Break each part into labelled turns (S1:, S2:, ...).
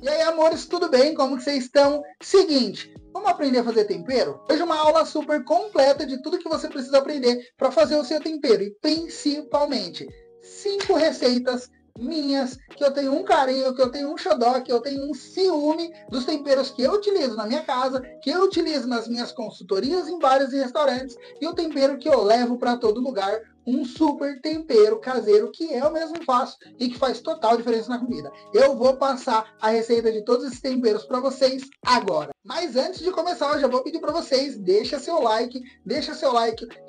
S1: E aí, amores, tudo bem? Como que vocês estão? Seguinte, vamos aprender a fazer tempero? Hoje uma aula super completa de tudo que você precisa aprender para fazer o seu tempero. E principalmente, 5 receitas minhas, que eu tenho um carinho, que eu tenho um xodó, que eu tenho um ciúme dos temperos que eu utilizo na minha casa, que eu utilizo nas minhas consultorias em bares e restaurantes, e o tempero que eu levo para todo lugar, um super tempero caseiro que eu mesmo faço e que faz total diferença na comida. Eu vou passar a receita de todos esses temperos para vocês agora. Mas antes de começar, eu já vou pedir para vocês, deixa seu like,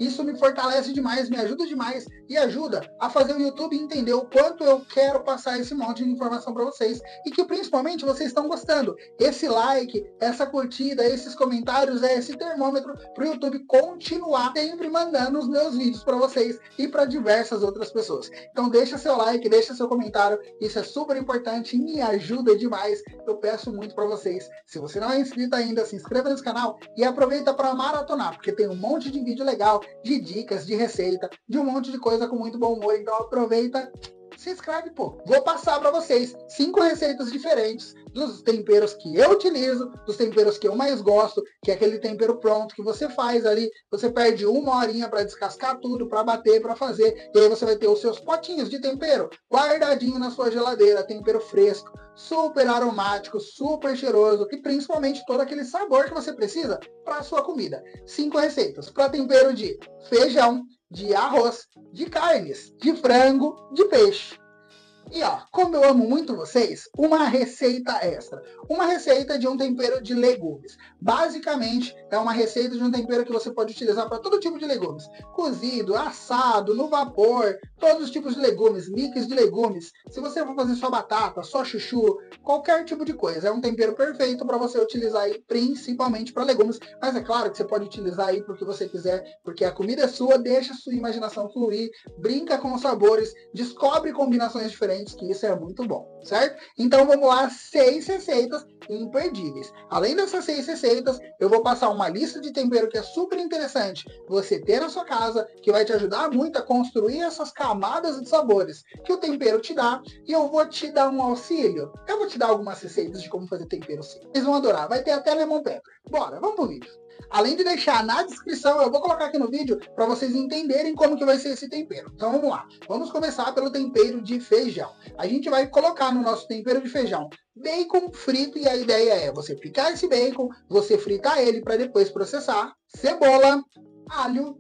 S1: isso me fortalece demais, me ajuda demais e ajuda a fazer o YouTube entender o quanto eu quero passar esse monte de informação para vocês e que principalmente vocês estão gostando. Esse like, essa curtida, esses comentários é esse termômetro para o YouTube continuar sempre mandando os meus vídeos para vocês e para diversas outras pessoas. Então deixa seu like, deixa seu comentário, isso é super importante e me ajuda demais. Eu peço muito para vocês, se você não é inscrito ainda, se inscreva nesse canal e aproveita para maratonar, porque tem um monte de vídeo legal, de dicas, de receita, de um monte de coisa com muito bom humor, então aproveita, se inscreve, pô. Vou passar para vocês 5 receitas diferentes dos temperos que eu utilizo, dos temperos que eu mais gosto, que é aquele tempero pronto que você faz ali, você perde 1 horinha para descascar tudo, para bater, para fazer, e aí você vai ter os seus potinhos de tempero guardadinho na sua geladeira, tempero fresco, super aromático, super cheiroso e principalmente todo aquele sabor que você precisa para a sua comida. 5 receitas para tempero de feijão, de arroz, de carnes, de frango, de peixe. E ó, como eu amo muito vocês, uma receita extra. Uma receita de um tempero de legumes. Basicamente, é uma receita de um tempero que você pode utilizar para todo tipo de legumes. Cozido, assado, no vapor, todos os tipos de legumes, mix de legumes. Se você for fazer só batata, só chuchu, qualquer tipo de coisa. É um tempero perfeito para você utilizar aí, principalmente para legumes. Mas é claro que você pode utilizar aí porque você quiser, porque a comida é sua, deixa a sua imaginação fluir, brinca com os sabores, descobre combinações diferentes, que isso é muito bom, certo? Então vamos lá, 6 receitas imperdíveis. Além dessas 6 receitas, eu vou passar uma lista de tempero que é super interessante você ter na sua casa, que vai te ajudar muito a construir essas camadas de sabores que o tempero te dá, e eu vou te dar um auxílio. Eu vou te dar algumas receitas de como fazer tempero sim. Vocês vão adorar, vai ter até lemon pepper. Bora, vamos pro vídeo. Além de deixar na descrição, eu vou colocar aqui no vídeo para vocês entenderem como que vai ser esse tempero. Então vamos lá. Vamos começar pelo tempero de feijão. A gente vai colocar no nosso tempero de feijão bacon frito e a ideia é você picar esse bacon, você fritar ele para depois processar, cebola, alho,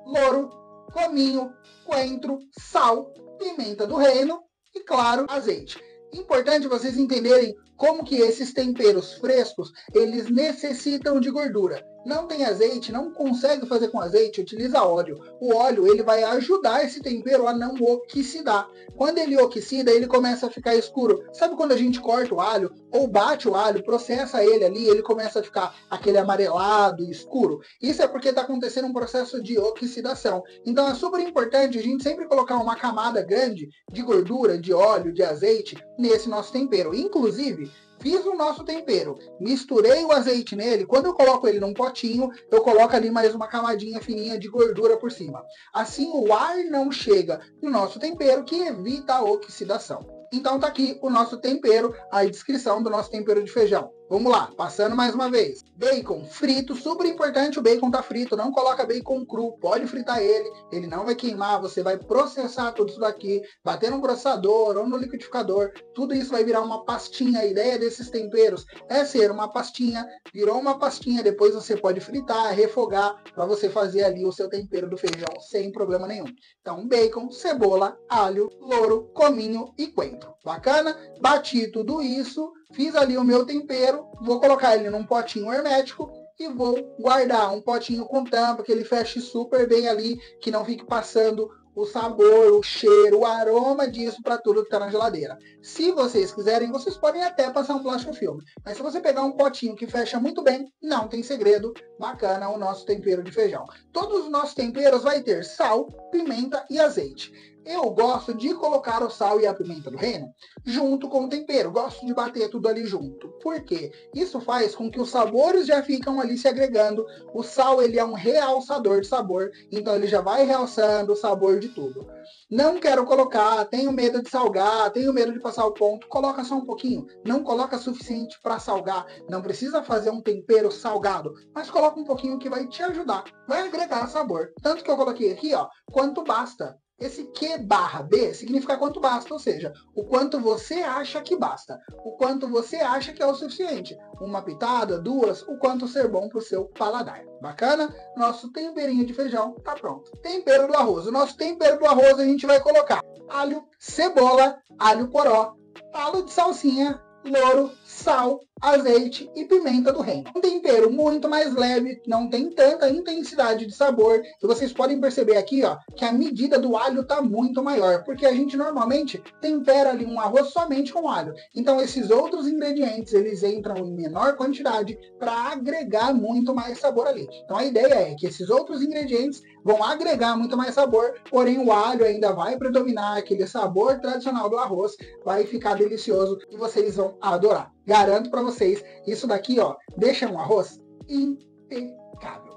S1: louro, cominho, coentro, sal, pimenta do reino e, claro, azeite. Importante vocês entenderem como que esses temperos frescos, eles necessitam de gordura. Não tem azeite, não consegue fazer com azeite, utiliza óleo. O óleo, ele vai ajudar esse tempero a não oxidar. Quando ele oxida, ele começa a ficar escuro. Sabe quando a gente corta o alho, ou bate o alho, processa ele ali, ele começa a ficar aquele amarelado e escuro? Isso é porque está acontecendo um processo de oxidação. Então é super importante a gente sempre colocar uma camada grande de gordura, de óleo, de azeite nesse nosso tempero. Inclusive, fiz o nosso tempero, misturei o azeite nele, quando eu coloco ele num potinho, eu coloco ali mais uma camadinha fininha de gordura por cima. Assim o ar não chega no nosso tempero, que evita a oxidação. Então tá aqui o nosso tempero, a descrição do nosso tempero de feijão. Vamos lá, passando mais uma vez. Bacon frito, super importante o bacon tá frito, não coloca bacon cru, pode fritar ele não vai queimar, você vai processar tudo isso daqui, bater no processador ou no liquidificador, tudo isso vai virar uma pastinha. A ideia desses temperos é ser uma pastinha, virou uma pastinha, depois você pode fritar, refogar, para você fazer ali o seu tempero do feijão sem problema nenhum. Então bacon, cebola, alho, louro, cominho e coentro. Bacana? Bati tudo isso, fiz ali o meu tempero, vou colocar ele num potinho hermético e vou guardar um potinho com tampa, que ele feche super bem ali, que não fique passando o sabor, o cheiro, o aroma disso para tudo que está na geladeira. Se vocês quiserem, vocês podem até passar um plástico filme. Mas se você pegar um potinho que fecha muito bem, não tem segredo, bacana o nosso tempero de feijão. Todos os nossos temperos vai ter sal, pimenta e azeite. Eu gosto de colocar o sal e a pimenta do reino junto com o tempero. Gosto de bater tudo ali junto. Por quê? Isso faz com que os sabores já ficam ali se agregando. O sal, ele é um realçador de sabor, então ele já vai realçando o sabor de tudo. Não quero colocar, tenho medo de salgar, tenho medo de passar o ponto. Coloca só um pouquinho. Não coloca suficiente para salgar. Não precisa fazer um tempero salgado, mas coloca um pouquinho que vai te ajudar. Vai agregar sabor. Tanto que eu coloquei aqui, ó, quanto basta. Esse Q/B significa quanto basta, ou seja, o quanto você acha que basta, o quanto você acha que é o suficiente. Uma pitada, duas, o quanto ser bom para o seu paladar. Bacana? Nosso temperinho de feijão tá pronto. Tempero do arroz. O nosso tempero do arroz a gente vai colocar alho, cebola, alho poró, talo de salsinha, louro, sal, azeite e pimenta do reino. Um tempero muito mais leve, não tem tanta intensidade de sabor. E vocês podem perceber aqui, ó, que a medida do alho tá muito maior, porque a gente normalmente tempera ali um arroz somente com alho. Então esses outros ingredientes, eles entram em menor quantidade para agregar muito mais sabor ali. Então a ideia é que esses outros ingredientes vão agregar muito mais sabor, porém o alho ainda vai predominar, aquele sabor tradicional do arroz vai ficar delicioso e vocês vão adorar. Garanto para vocês, isso daqui, ó, deixa um arroz impecável.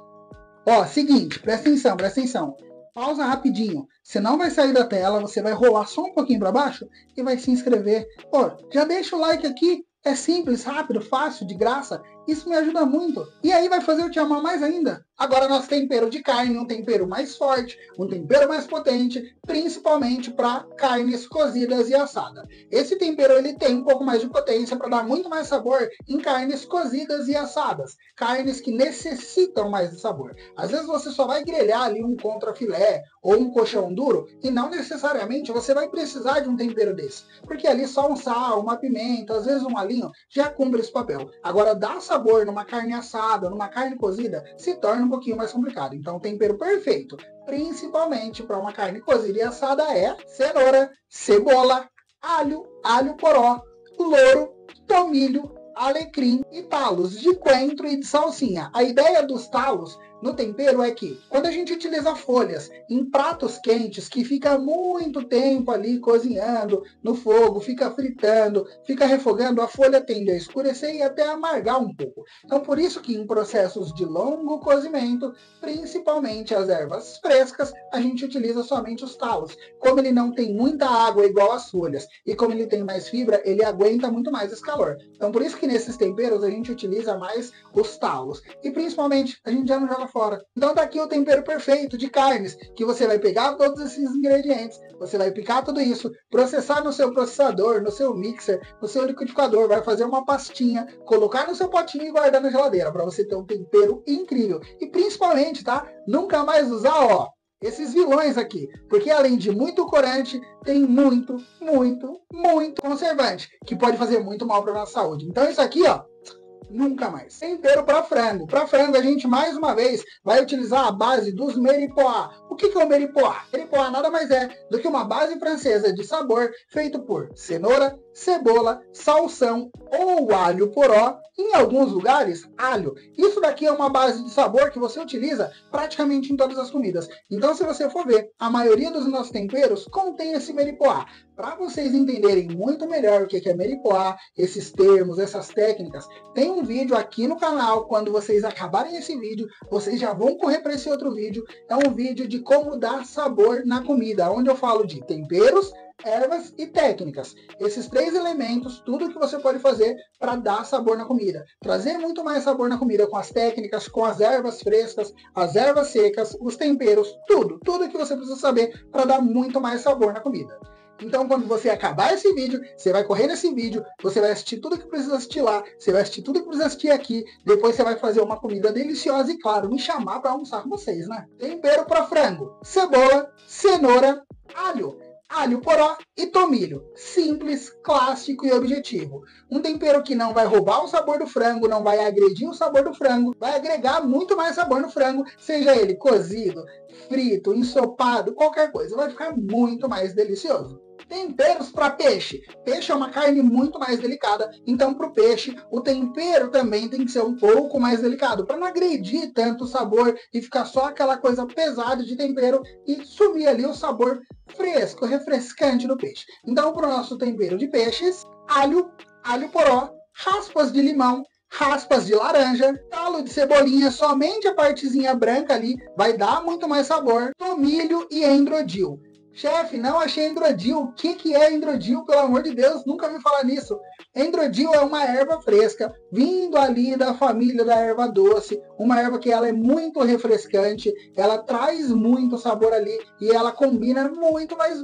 S1: Ó, seguinte, presta atenção. Pausa rapidinho. Você não vai sair da tela, você vai rolar só um pouquinho para baixo e vai se inscrever. Ó, já deixa o like aqui. É simples, rápido, fácil, de graça. Isso me ajuda muito. E aí vai fazer eu te amar mais ainda. Agora nosso tempero de carne, um tempero mais forte, um tempero mais potente, principalmente para carnes cozidas e assadas. Esse tempero ele tem um pouco mais de potência para dar muito mais sabor em carnes cozidas e assadas. Carnes que necessitam mais de sabor. Às vezes você só vai grelhar ali um contrafilé ou um coxão duro e não necessariamente você vai precisar de um tempero desse. Porque ali só um sal, uma pimenta, às vezes um alinho já cumpre esse papel. Agora dar sabor numa carne assada, numa carne cozida, se torna um pouquinho mais complicado. Então o tempero perfeito, principalmente para uma carne cozida e assada, é cenoura, cebola, alho, alho poró, louro, tomilho, alecrim e talos de coentro e de salsinha. A ideia dos talos no tempero é que, quando a gente utiliza folhas em pratos quentes, que fica muito tempo ali cozinhando no fogo, fica fritando, fica refogando, a folha tende a escurecer e até amargar um pouco. Então, por isso que em processos de longo cozimento, principalmente as ervas frescas, a gente utiliza somente os talos. Como ele não tem muita água igual as folhas, e como ele tem mais fibra, ele aguenta muito mais esse calor. Então, por isso que nesses temperos a gente utiliza mais os talos. E principalmente, a gente já não joga fora. Então tá aqui o tempero perfeito de carnes, que você vai pegar todos esses ingredientes, você vai picar tudo isso, processar no seu processador, no seu mixer, no seu liquidificador, vai fazer uma pastinha, colocar no seu potinho e guardar na geladeira, para você ter um tempero incrível. E principalmente, tá? Nunca mais usar, ó, esses vilões aqui, porque além de muito corante, tem muito conservante, que pode fazer muito mal para nossa saúde. Então isso aqui, ó, nunca mais. Tempero para frango. Para frango, a gente, mais uma vez, vai utilizar a base dos meripoix. O que é o meripoix? Meripoix nada mais é do que uma base francesa de sabor feito por cenoura, cebola, salsão ou alho poró, em alguns lugares, alho. Isso daqui é uma base de sabor que você utiliza praticamente em todas as comidas. Então, se você for ver, a maioria dos nossos temperos contém esse meripoix. Para vocês entenderem muito melhor o que é meripoix, esses termos, essas técnicas, tem um vídeo aqui no canal. Quando vocês acabarem esse vídeo, vocês já vão correr para esse outro vídeo. É um vídeo de como dar sabor na comida, onde eu falo de temperos, ervas e técnicas. Esses três elementos, tudo que você pode fazer para dar sabor na comida. Trazer muito mais sabor na comida com as técnicas, com as ervas frescas, as ervas secas, os temperos, tudo que você precisa saber para dar muito mais sabor na comida. Então, quando você acabar esse vídeo, você vai correr nesse vídeo, você vai assistir tudo que precisa assistir lá, você vai assistir tudo que precisa assistir aqui, depois você vai fazer uma comida deliciosa e, claro, me chamar para almoçar com vocês, né? Tempero para frango: cebola, cenoura, alho poró e tomilho. Simples, clássico e objetivo. Um tempero que não vai roubar o sabor do frango, não vai agredir o sabor do frango, vai agregar muito mais sabor no frango, seja ele cozido, frito, ensopado, qualquer coisa. Vai ficar muito mais delicioso. Temperos para peixe. Peixe é uma carne muito mais delicada, então para o peixe o tempero também tem que ser um pouco mais delicado, para não agredir tanto o sabor e ficar só aquela coisa pesada de tempero e sumir ali o sabor fresco, refrescante do peixe. Então para o nosso tempero de peixes, alho poró, raspas de limão, raspas de laranja, talo de cebolinha, somente a partezinha branca ali vai dar muito mais sabor, tomilho e endrodil. Chefe, não achei endrodil. O que é endrodil, pelo amor de Deus? Nunca ouvi falar nisso. Endrodil é uma erva fresca, vindo ali da família da erva doce, uma erva que ela é muito refrescante, ela traz muito sabor ali e ela combina muito, mas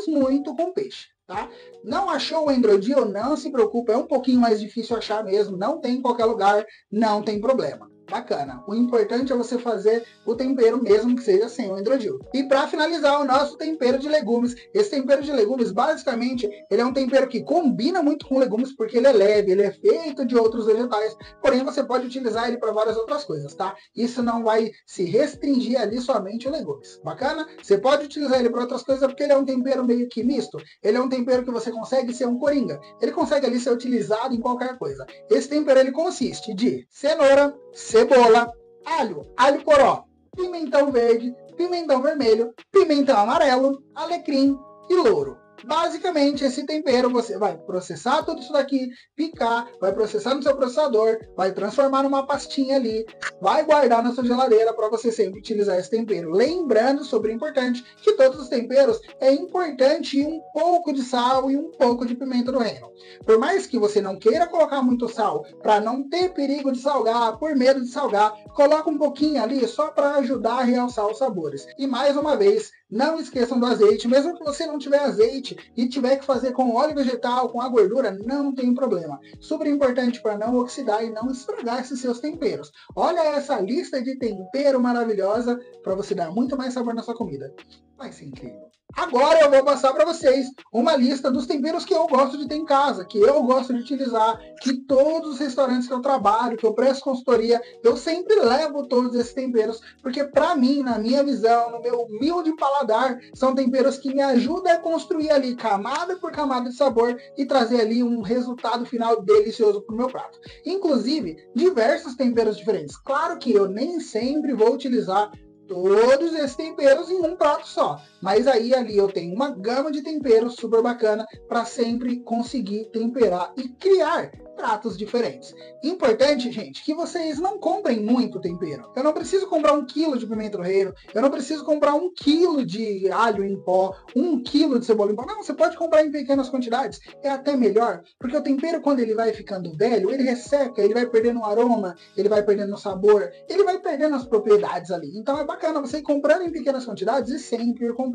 S1: muito com peixe. Tá? Não achou o endrodil? Não se preocupe, é um pouquinho mais difícil achar mesmo, não tem em qualquer lugar, não tem problema. Bacana. O importante é você fazer o tempero mesmo que seja sem o endrodil. E para finalizar o nosso tempero de legumes, esse tempero de legumes basicamente ele é um tempero que combina muito com legumes porque ele é leve, ele é feito de outros vegetais, porém você pode utilizar ele para várias outras coisas, tá? Isso não vai se restringir ali somente a legumes. Bacana? Você pode utilizar ele para outras coisas porque ele é um tempero meio que misto. Ele é um tempero que você consegue ser um coringa. Ele consegue ali ser utilizado em qualquer coisa. Esse tempero ele consiste de cenoura, cebola, alho poró, pimentão verde, pimentão vermelho, pimentão amarelo, alecrim e louro. Basicamente, esse tempero você vai processar tudo isso daqui, picar, vai processar no seu processador, vai transformar numa pastinha ali, vai guardar na sua geladeira para você sempre utilizar esse tempero. Lembrando, sobre importante, que todos os temperos é importante um pouco de sal e um pouco de pimenta do reino. Por mais que você não queira colocar muito sal, para não ter perigo de salgar, por medo de salgar, coloca um pouquinho ali só para ajudar a realçar os sabores. E mais uma vez, não esqueçam do azeite, mesmo que você não tiver azeite e tiver que fazer com óleo vegetal, com a gordura, não tem problema. Super importante para não oxidar e não estragar esses seus temperos. Olha essa lista de tempero maravilhosa para você dar muito mais sabor na sua comida. Vai ser incrível. Agora eu vou passar para vocês uma lista dos temperos que eu gosto de ter em casa, que eu gosto de utilizar, que todos os restaurantes que eu trabalho, que eu presto consultoria, eu sempre levo todos esses temperos, porque para mim, na minha visão, no meu humilde paladar, são temperos que me ajudam a construir ali camada por camada de sabor e trazer ali um resultado final delicioso para o meu prato. Inclusive, diversos temperos diferentes. Claro que eu nem sempre vou utilizar todos esses temperos em um prato só. Mas aí ali eu tenho uma gama de temperos super bacana para sempre conseguir temperar e criar pratos diferentes. Importante, gente, que vocês não comprem muito tempero. Eu não preciso comprar 1 quilo de pimenta do reino, eu não preciso comprar 1 quilo de alho em pó, 1 quilo de cebola em pó. Não, você pode comprar em pequenas quantidades. É até melhor, porque o tempero, quando ele vai ficando velho, ele resseca, ele vai perdendo o aroma, ele vai perdendo o sabor, ele vai perdendo as propriedades ali. Então é bacana você ir comprando em pequenas quantidades e sempre ir comprando.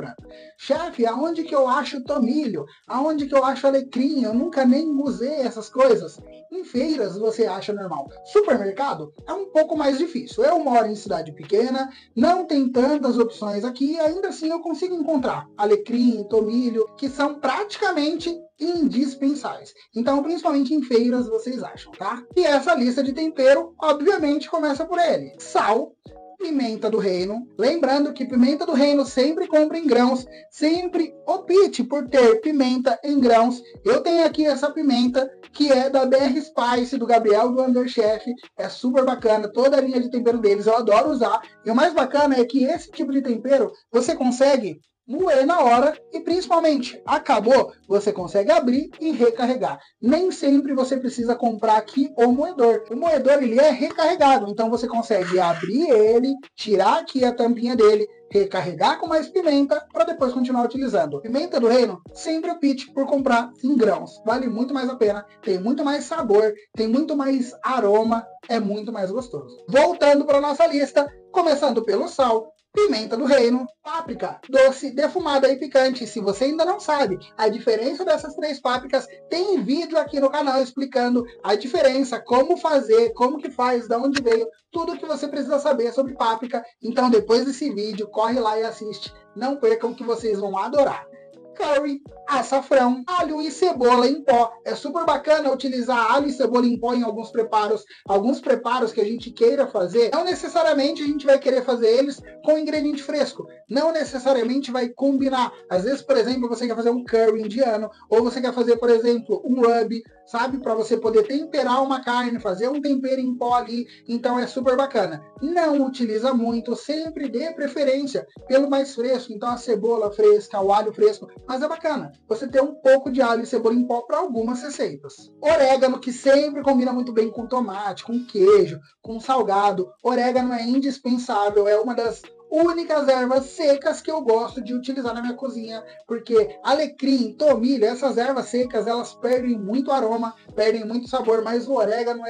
S1: Chefe, aonde que eu acho tomilho? Aonde que eu acho alecrim? Eu nunca nem usei essas coisas. Em feiras você acha normal. Supermercado é um pouco mais difícil. Eu moro em cidade pequena, não tem tantas opções aqui, ainda assim eu consigo encontrar alecrim, tomilho, que são praticamente indispensáveis. Então, principalmente em feiras vocês acham, tá? E essa lista de tempero, obviamente, começa por ele. Sal, pimenta do reino. Lembrando que pimenta do reino sempre compra em grãos. Sempre opte por ter pimenta em grãos. Eu tenho aqui essa pimenta que é da BR Spice, do Gabriel do Underchef. É super bacana. Toda a linha de tempero deles eu adoro usar. E o mais bacana é que esse tipo de tempero você consegue moer na hora e principalmente, acabou, você consegue abrir e recarregar. Nem sempre você precisa comprar aqui o moedor. O moedor ele é recarregado, então você consegue abrir ele, tirar aqui a tampinha dele, recarregar com mais pimenta para depois continuar utilizando. Pimenta do reino, sempre opte por comprar em grãos. Vale muito mais a pena, tem muito mais sabor, tem muito mais aroma, é muito mais gostoso. Voltando para nossa lista, começando pelo sal, pimenta do reino, páprica, doce, defumada e picante. Se você ainda não sabe a diferença dessas 3 pápricas, tem vídeo aqui no canal explicando a diferença, como fazer, como que faz, de onde veio, tudo que você precisa saber sobre páprica. Então depois desse vídeo, corre lá e assiste. Não percam que vocês vão adorar. curry, açafrão, alho e cebola em pó. É super bacana utilizar alho e cebola em pó em alguns preparos que a gente queira fazer. Não necessariamente a gente vai querer fazer eles com ingrediente fresco. Não necessariamente vai combinar. Às vezes, por exemplo, você quer fazer um curry indiano, ou você quer fazer, por exemplo, um rub, sabe? Para você poder temperar uma carne, fazer um tempero em pó ali. Então é super bacana. Não utiliza muito, sempre dê preferência pelo mais fresco. Então a cebola fresca, o alho fresco. Mas é bacana você ter um pouco de alho e cebola em pó para algumas receitas. Orégano, que sempre combina muito bem com tomate, com queijo, com salgado. Orégano é indispensável, é uma das únicas ervas secas que eu gosto de utilizar na minha cozinha, porque alecrim, tomilho, essas ervas secas, elas perdem muito aroma, perdem muito sabor, mas o orégano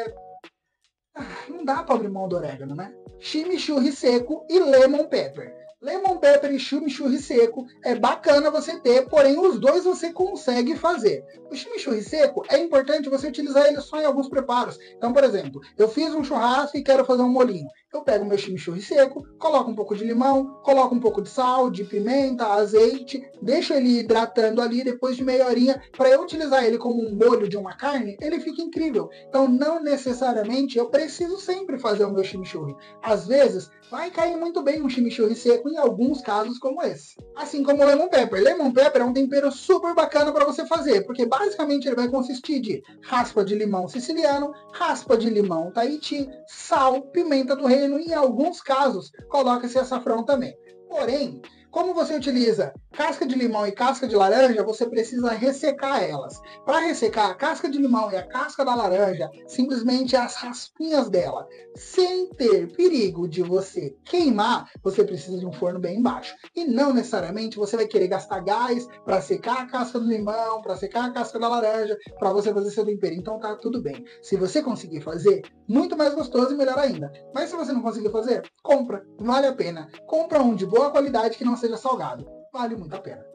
S1: não dá para abrir mão do orégano, né? Chimichurri seco e lemon pepper. Lemon pepper e chimichurri seco é bacana você ter, porém os dois você consegue fazer. O chimichurri seco é importante você utilizar ele só em alguns preparos. Então, por exemplo, eu fiz um churrasco e quero fazer um molhinho. Eu pego meu chimichurri seco, coloco um pouco de limão, coloco um pouco de sal, de pimenta, azeite, deixo ele hidratando ali, depois de meia horinha, para eu utilizar ele como um molho de uma carne, ele fica incrível. Então, não necessariamente eu preciso sempre fazer o meu chimichurri. Às vezes, vai cair muito bem um chimichurri seco em alguns casos como esse. Assim como o lemon pepper. Lemon pepper é um tempero super bacana para você fazer, porque basicamente ele vai consistir de raspa de limão siciliano, raspa de limão Tahiti, sal, pimenta do reino e em alguns casos coloca-se açafrão também. Porém, como você utiliza casca de limão e casca de laranja, você precisa ressecar elas. Para ressecar a casca de limão e a casca da laranja, simplesmente as raspinhas dela, sem ter perigo de você queimar, você precisa de um forno bem baixo. E não necessariamente você vai querer gastar gás para secar a casca do limão, para secar a casca da laranja, para você fazer seu tempero. Então tá tudo bem. Se você conseguir fazer, muito mais gostoso e melhor ainda. Mas se você não conseguir fazer, compra. Vale a pena. Compra um de boa qualidade que não seja salgado. Vale muito a pena.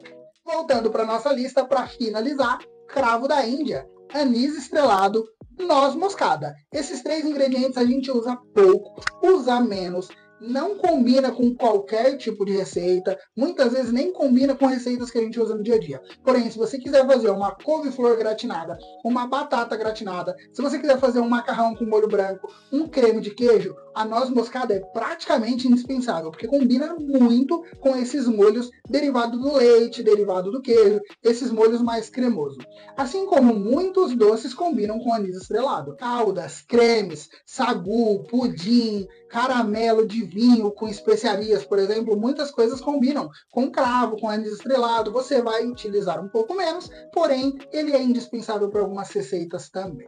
S1: Voltando para nossa lista, para finalizar, cravo da Índia, anis estrelado, noz moscada. Esses três ingredientes a gente usa pouco, usa menos, não combina com qualquer tipo de receita, muitas vezes nem combina com receitas que a gente usa no dia a dia. Porém, se você quiser fazer uma couve-flor gratinada, uma batata gratinada, se você quiser fazer um macarrão com molho branco, um creme de queijo, a noz moscada é praticamente indispensável, porque combina muito com esses molhos derivados do leite, derivado do queijo, esses molhos mais cremosos. Assim como muitos doces combinam com anis estrelado. Caldas, cremes, sagu, pudim, caramelo de vinho com especiarias, por exemplo, muitas coisas combinam com cravo, com anis estrelado. Você vai utilizar um pouco menos, porém ele é indispensável para algumas receitas também.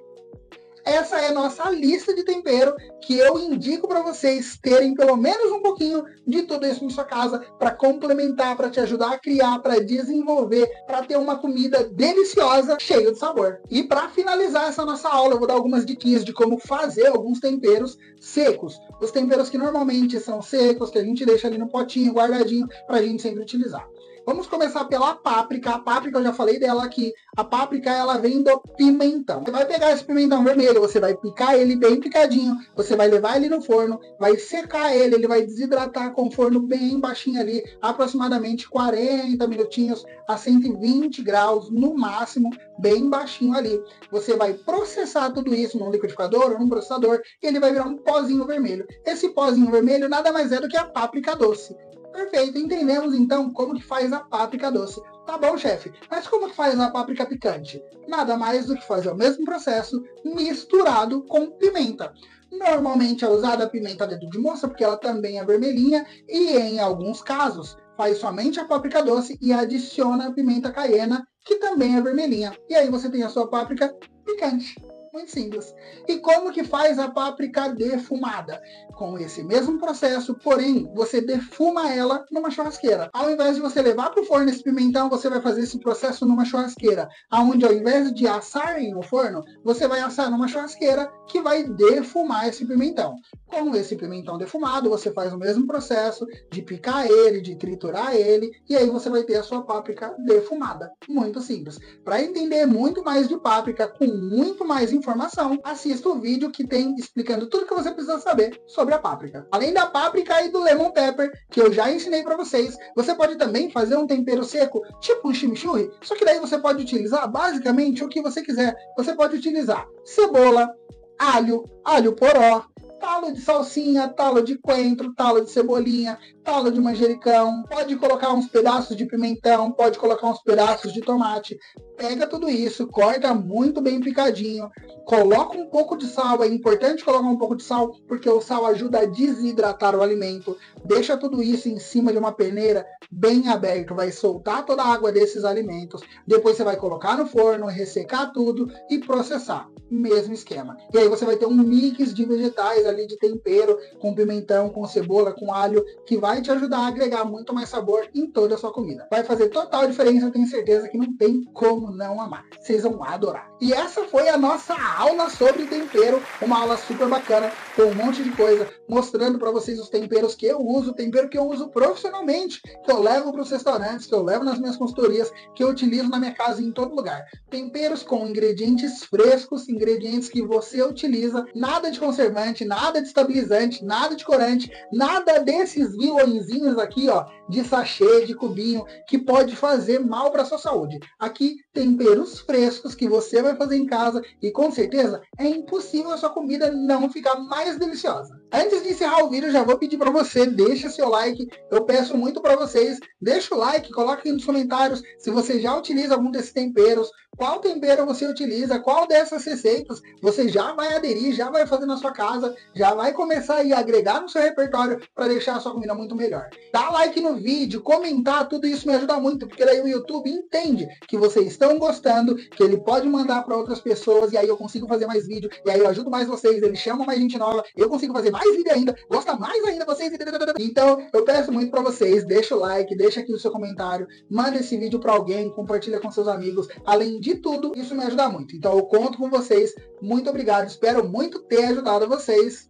S1: Essa é a nossa lista de tempero que eu indico para vocês terem pelo menos um pouquinho de tudo isso na sua casa para complementar, para te ajudar a criar, para desenvolver, para ter uma comida deliciosa, cheia de sabor. E para finalizar essa nossa aula, eu vou dar algumas dicas de como fazer alguns temperos secos. Os temperos que normalmente são secos, que a gente deixa ali no potinho guardadinho para a gente sempre utilizar. Vamos começar pela páprica. A páprica, eu já falei dela aqui. A páprica, ela vem do pimentão. Você vai pegar esse pimentão vermelho, você vai picar ele bem picadinho, você vai levar ele no forno, vai secar ele vai desidratar com o forno bem baixinho ali, aproximadamente 40 minutinhos a 120 graus no máximo, bem baixinho ali. Você vai processar tudo isso num liquidificador ou num processador e ele vai virar um pozinho vermelho. Esse pozinho vermelho nada mais é do que a páprica doce. Perfeito, entendemos então como que faz a páprica doce. Tá bom, chefe, mas como que faz a páprica picante? Nada mais do que fazer o mesmo processo misturado com pimenta. Normalmente é usada a pimenta dedo de moça, porque ela também é vermelhinha, e em alguns casos faz somente a páprica doce e adiciona a pimenta caiena, que também é vermelhinha. E aí você tem a sua páprica picante. Muito simples. E como que faz a páprica defumada? Com esse mesmo processo, porém, você defuma ela numa churrasqueira. Ao invés de você levar para o forno esse pimentão, você vai fazer esse processo numa churrasqueira. Onde ao invés de assar no forno, você vai assar numa churrasqueira que vai defumar esse pimentão. Com esse pimentão defumado, você faz o mesmo processo de picar ele, de triturar ele, e aí você vai ter a sua páprica defumada. Muito simples. Para entender muito mais de páprica, com muito mais informação, informação, assista o vídeo que tem explicando tudo que você precisa saber sobre a páprica. Além da páprica e do lemon pepper, que eu já ensinei para vocês, você pode também fazer um tempero seco, tipo um chimichurri, só que daí você pode utilizar basicamente o que você quiser. Você pode utilizar cebola, alho, alho poró, talo de salsinha, talo de coentro, talo de cebolinha, talo de manjericão, pode colocar uns pedaços de pimentão, pode colocar uns pedaços de tomate. Pega tudo isso, corta muito bem picadinho, coloca um pouco de sal, é importante colocar um pouco de sal, porque o sal ajuda a desidratar o alimento. Deixa tudo isso em cima de uma peneira bem aberta, vai soltar toda a água desses alimentos. Depois você vai colocar no forno, ressecar tudo e processar. Mesmo esquema. E aí você vai ter um mix de vegetais ali, de tempero, com pimentão, com cebola, com alho, que vai te ajudar a agregar muito mais sabor em toda a sua comida. Vai fazer total diferença, eu tenho certeza que não tem como não amar. Vocês vão adorar. E essa foi a nossa aula sobre tempero, uma aula super bacana, com um monte de coisa, mostrando para vocês os temperos que eu uso, tempero que eu uso profissionalmente, que eu levo para os restaurantes, que eu levo nas minhas consultorias, que eu utilizo na minha casa em todo lugar. Temperos com ingredientes frescos, ingredientes que você utiliza, nada de conservante, nada de estabilizante, nada de corante, nada desses vilõezinhos aqui, ó, de sachê, de cubinho, que pode fazer mal para sua saúde. Aqui, temperos frescos que você vai fazer em casa e com certeza é impossível a sua comida não ficar mais deliciosa. Antes de encerrar o vídeo, já vou pedir para você, deixa seu like, eu peço muito para vocês, deixa o like, coloca aqui nos comentários se você já utiliza algum desses temperos, qual tempero você utiliza, qual dessas receitas você já vai aderir, já vai fazer na sua casa, já vai começar a agregar no seu repertório para deixar a sua comida muito melhor. Dá like no vídeo, comentar, tudo isso me ajuda muito, porque daí o YouTube entende que vocês estão gostando, que ele pode mandar para outras pessoas, e aí eu consigo fazer mais vídeo, e aí eu ajudo mais vocês, ele chama mais gente nova, eu consigo fazer mais vídeo ainda, gosta mais ainda vocês. Então, eu peço muito para vocês, deixa o like, deixa aqui o seu comentário, manda esse vídeo para alguém, compartilha com seus amigos, além de tudo, isso me ajuda muito. Então eu conto com vocês. Muito obrigado. Espero muito ter ajudado vocês.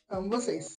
S1: Amo vocês.